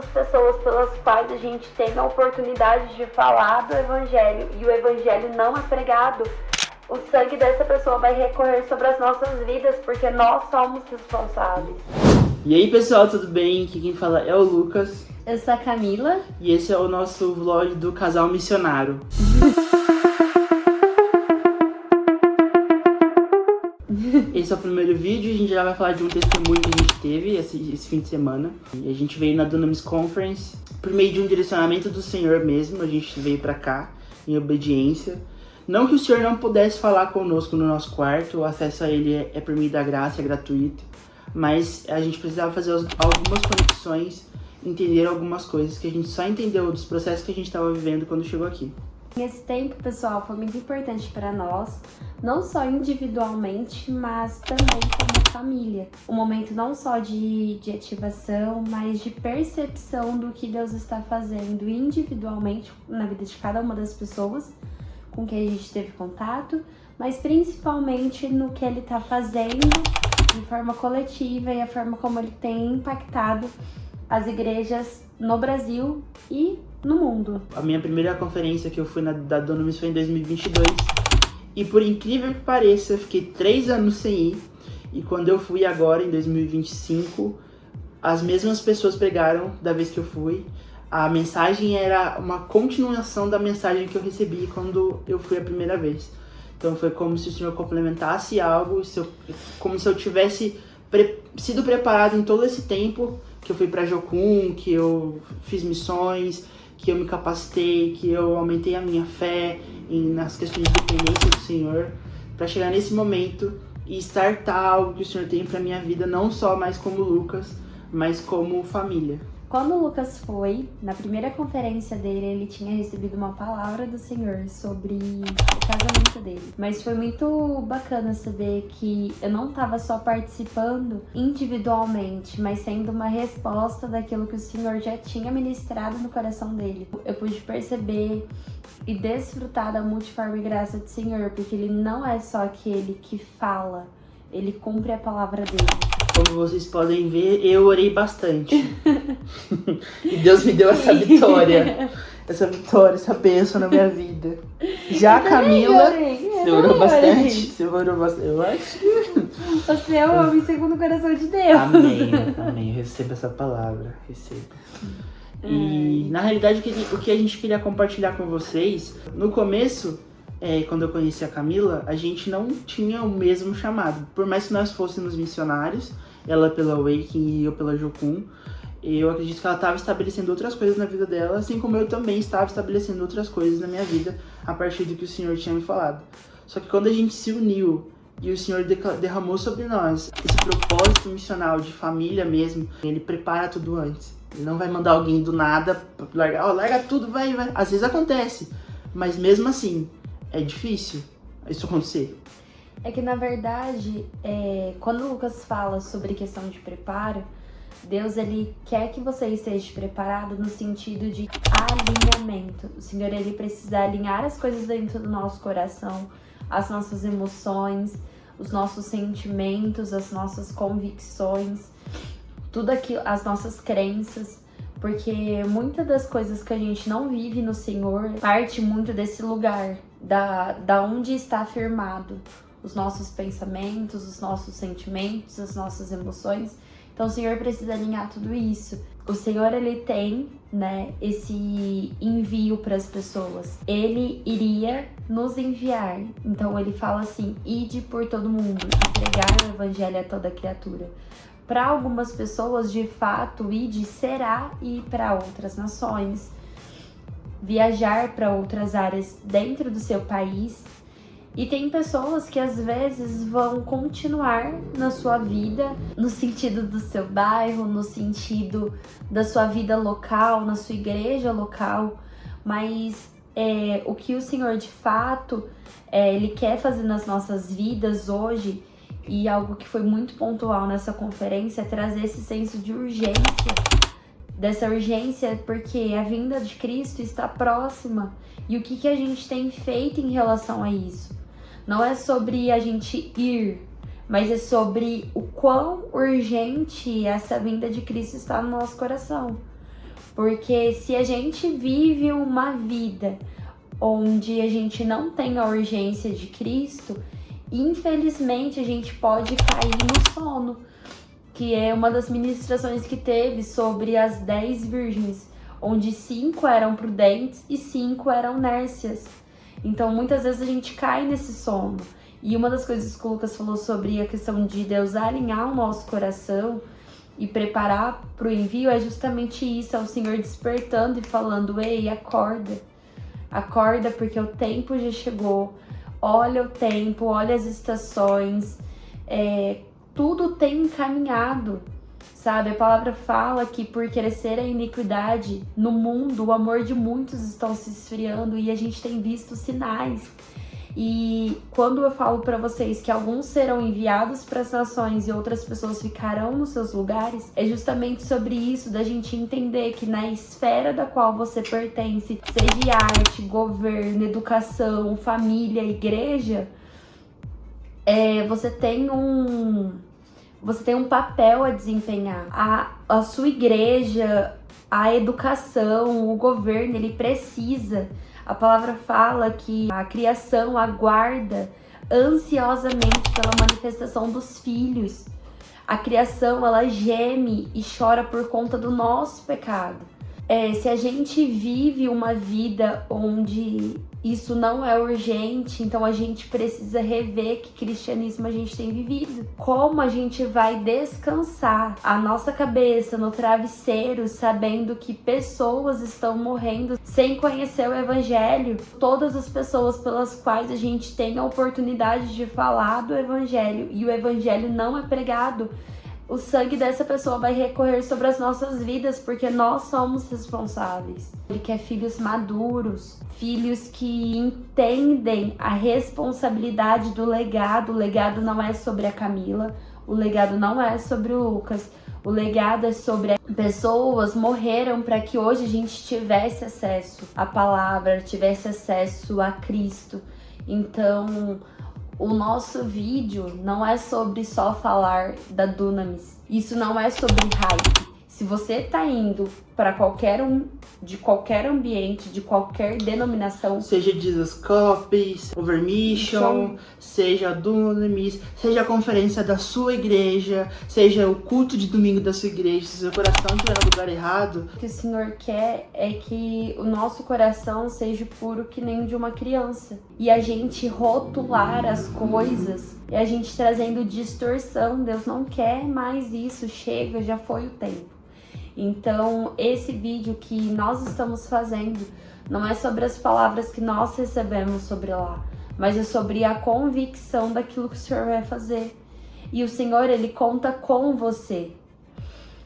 as pessoas pelas quais a gente tem a oportunidade de falar do Evangelho e o Evangelho não é pregado, o sangue dessa pessoa vai recorrer sobre as nossas vidas, porque nós somos responsáveis. E aí pessoal, tudo bem? Aqui quem fala é o Lucas. Eu sou a Camila. E esse é o nosso vlog do casal missionário. Esse é o primeiro vídeo, a gente já vai falar de um testemunho que a gente teve esse fim de semana. E a gente veio na Dunamis Conference, por meio de um direcionamento do Senhor mesmo, a gente veio pra cá, em obediência. Não que o Senhor não pudesse falar conosco no nosso quarto, o acesso a ele é por meio da graça, é gratuito. Mas a gente precisava fazer algumas conexões, entender algumas coisas que a gente só entendeu dos processos que a gente estava vivendo quando chegou aqui. Esse tempo, pessoal, foi muito importante para nós, não só individualmente, mas também como família. Um momento não só de ativação, mas de percepção do que Deus está fazendo individualmente na vida de cada uma das pessoas com quem a gente teve contato, mas principalmente no que Ele está fazendo de forma coletiva e a forma como Ele tem impactado as igrejas no Brasil e no mundo. A minha primeira conferência que eu fui da Dunamis foi em 2022 e por incrível que pareça, eu fiquei 3 anos sem ir e quando eu fui agora, em 2025, as mesmas pessoas pregaram da vez que eu fui. A mensagem era uma continuação da mensagem que eu recebi quando eu fui a primeira vez. Então foi como se o Senhor complementasse algo, como se eu tivesse sido preparado em todo esse tempo que eu fui para Jocum, que eu fiz missões, que eu me capacitei, que eu aumentei a minha fé nas questões de dependência do Senhor, para chegar nesse momento e startar algo que o Senhor tem para minha vida, não só mais como Lucas, mas como família. Quando o Lucas foi, na primeira conferência dele, ele tinha recebido uma palavra do Senhor sobre o casamento dele. Mas foi muito bacana saber que eu não estava só participando individualmente, mas sendo uma resposta daquilo que o Senhor já tinha ministrado no coração dele. Eu pude perceber e desfrutar da multiforme graça do Senhor, porque Ele não é só aquele que fala, Ele cumpre a palavra dele. Como vocês podem ver, eu orei bastante. E Deus me deu essa vitória. Essa bênção na minha vida. Já a Camila, você orou bastante? Você orou bastante? Eu acho. Você é o homem segundo o coração de Deus. Amém, amém. Eu recebo essa palavra. Recebo. E na realidade o que a gente queria compartilhar com vocês, no começo, quando eu conheci a Camila, a gente não tinha o mesmo chamado. Por mais que nós fôssemos missionários, ela pela Awaken e eu pela Jocum, eu acredito que ela estava estabelecendo outras coisas na vida dela, assim como eu também estava estabelecendo outras coisas na minha vida a partir do que o Senhor tinha me falado. Só que quando a gente se uniu e o Senhor derramou sobre nós esse propósito missional de família mesmo, Ele prepara tudo antes. Ele não vai mandar alguém do nada, larga tudo, vai. Às vezes acontece, mas mesmo assim, é difícil isso acontecer. É que, na verdade, quando o Lucas fala sobre questão de preparo, Deus, Ele quer que você esteja preparado no sentido de alinhamento. O Senhor, Ele precisa alinhar as coisas dentro do nosso coração, as nossas emoções, os nossos sentimentos, as nossas convicções, tudo aquilo, as nossas crenças, porque muitas das coisas que a gente não vive no Senhor parte muito desse lugar, da onde está firmado os nossos pensamentos, os nossos sentimentos, as nossas emoções. Então o Senhor precisa alinhar tudo isso. O Senhor, Ele tem, esse envio para as pessoas. Ele iria nos enviar. Então Ele fala assim: ide por todo mundo e pregar o Evangelho a toda criatura. Para algumas pessoas, de fato, ide será ir para outras nações, viajar para outras áreas dentro do seu país. E tem pessoas que às vezes vão continuar na sua vida, no sentido do seu bairro, no sentido da sua vida local, na sua igreja local, mas o que o Senhor de fato Ele quer fazer nas nossas vidas hoje, e algo que foi muito pontual nessa conferência, é trazer esse senso de urgência, dessa urgência porque a vinda de Cristo está próxima. E o que a gente tem feito em relação a isso? Não é sobre a gente ir, mas é sobre o quão urgente essa vinda de Cristo está no nosso coração. Porque se a gente vive uma vida onde a gente não tem a urgência de Cristo, infelizmente a gente pode cair no sono, que é uma das ministrações que teve sobre as 10 virgens, onde 5 eram prudentes e 5 eram nércias. Então muitas vezes a gente cai nesse sono. E uma das coisas que o Lucas falou sobre a questão de Deus alinhar o nosso coração e preparar para o envio é justamente isso, é o Senhor despertando e falando: ei, acorda, acorda porque o tempo já chegou, olha o tempo, olha as estações, tudo tem encaminhado, sabe? A palavra fala que por crescer a iniquidade no mundo, o amor de muitos estão se esfriando e a gente tem visto sinais. E quando eu falo para vocês que alguns serão enviados para as nações e outras pessoas ficarão nos seus lugares, é justamente sobre isso, da gente entender que na esfera da qual você pertence, seja arte, governo, educação, família, igreja, você tem um papel a desempenhar. A sua igreja, a educação, o governo, ele precisa. A palavra fala que a criação aguarda ansiosamente pela manifestação dos filhos. A criação, ela geme e chora por conta do nosso pecado. Se a gente vive uma vida onde isso não é urgente, então a gente precisa rever que cristianismo a gente tem vivido. Como a gente vai descansar a nossa cabeça no travesseiro sabendo que pessoas estão morrendo sem conhecer o evangelho? Todas as pessoas pelas quais a gente tem a oportunidade de falar do evangelho e o evangelho não é pregado, o sangue dessa pessoa vai recorrer sobre as nossas vidas, porque nós somos responsáveis. Ele quer filhos maduros, filhos que entendem a responsabilidade do legado. O legado não é sobre a Camila, o legado não é sobre o Lucas, o legado é sobre pessoas morreram para que hoje a gente tivesse acesso à palavra, tivesse acesso a Cristo. Então, o nosso vídeo não é sobre só falar da Dunamis. Isso não é sobre hype. Se você tá indo para de qualquer ambiente, de qualquer denominação, seja Jesus Copies, Overmission, seja a Dunamis, seja a conferência da sua igreja, seja o culto de domingo da sua igreja, se seu coração estiver no lugar errado, o que o Senhor quer é que o nosso coração seja puro que nem o de uma criança. E a gente rotular as coisas e a gente trazendo distorção. Deus não quer mais isso, chega, já foi o tempo. Então, esse vídeo que nós estamos fazendo não é sobre as palavras que nós recebemos sobre lá, mas é sobre a convicção daquilo que o Senhor vai fazer. E o Senhor, Ele conta com você,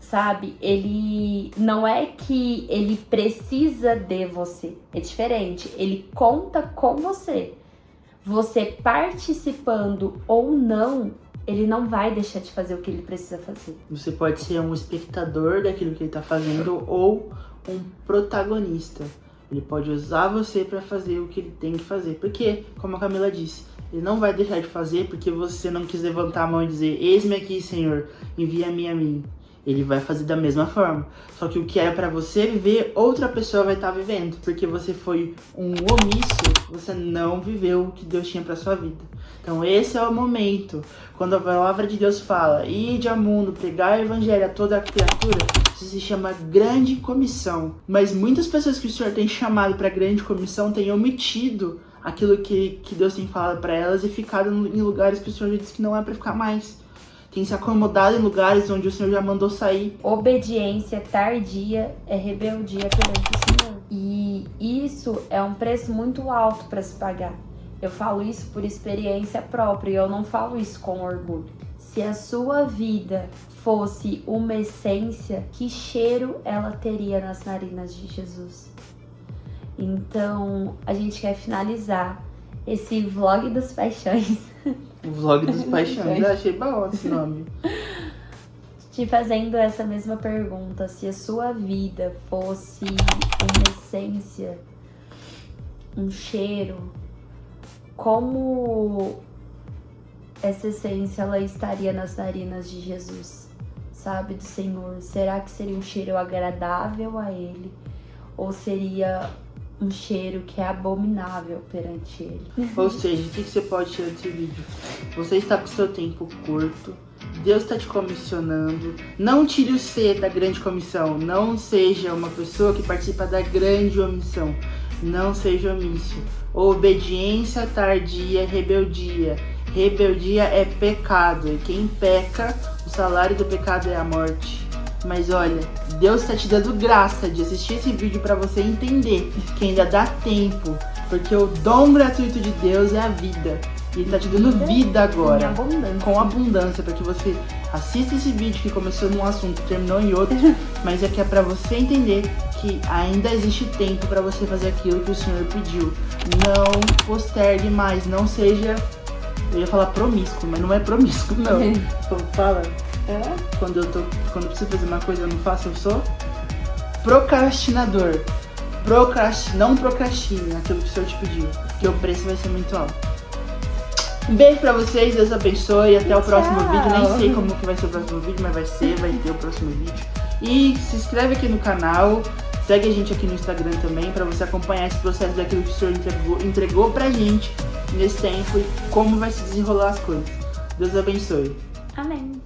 sabe? Ele não é que Ele precisa de você, é diferente. Ele conta com você. Você participando ou não, Ele não vai deixar de fazer o que Ele precisa fazer. Você pode ser um espectador daquilo que Ele está fazendo ou um protagonista. Ele pode usar você para fazer o que Ele tem que fazer. Porque, como a Camila disse, Ele não vai deixar de fazer porque você não quis levantar a mão e dizer: eis-me aqui, Senhor, envia-me a mim. Ele vai fazer da mesma forma. Só que o que era para você viver, outra pessoa vai estar vivendo. Porque você foi um omisso, você não viveu o que Deus tinha para sua vida. Então esse é o momento, quando a palavra de Deus fala: ide ao mundo, pregar o evangelho a toda a criatura, isso se chama grande comissão. Mas muitas pessoas que o Senhor tem chamado para grande comissão têm omitido aquilo que Deus tem falado para elas e ficado em lugares que o Senhor já disse que não é para ficar mais. Tem se acomodado em lugares onde o Senhor já mandou sair. Obediência tardia é rebeldia perante o Senhor. E isso é um preço muito alto para se pagar. Eu falo isso por experiência própria e eu não falo isso com orgulho. Se a sua vida fosse uma essência, que cheiro ela teria nas narinas de Jesus? Então, a gente quer finalizar esse vlog dos paixões. O vlog dos paixões, eu achei bom esse nome. Te fazendo essa mesma pergunta: se a sua vida fosse uma essência, um cheiro, como essa essência ela estaria nas narinas de Jesus? sabe, do Senhor, será que seria um cheiro agradável a Ele? Ou seria um cheiro que é abominável perante Ele? Ou seja, o que você pode tirar desse vídeo? Você está com seu tempo curto, Deus está te comissionando. Não tire o C da grande comissão. Não seja uma pessoa que participa da grande omissão. Não seja omisso. Obediência tardia é rebeldia. Rebeldia é pecado. E quem peca, o salário do pecado é a morte. Mas olha, Deus está te dando graça de assistir esse vídeo para você entender que ainda dá tempo. Porque o dom gratuito de Deus é a vida. E Ele tá te dando vida agora, com abundância, para que você assista esse vídeo que começou num assunto, terminou em outro, mas é que é para você entender que ainda existe tempo para você fazer aquilo que o Senhor pediu. Não postergue mais, não seja, eu ia falar promíscuo, mas não é promíscuo não. Como fala? Quando eu preciso fazer uma coisa eu não faço, eu sou procrastinador. Não procrastine aquilo que o Senhor te pediu, porque o preço vai ser muito alto. Um beijo pra vocês, Deus abençoe, até o próximo vídeo. Nem sei como que vai ser o próximo vídeo, mas vai ter o próximo vídeo. E se inscreve aqui no canal, segue a gente aqui no Instagram também, pra você acompanhar esse processo daquilo que o Senhor entregou pra gente nesse tempo e como vai se desenrolar as coisas. Deus abençoe. Amém.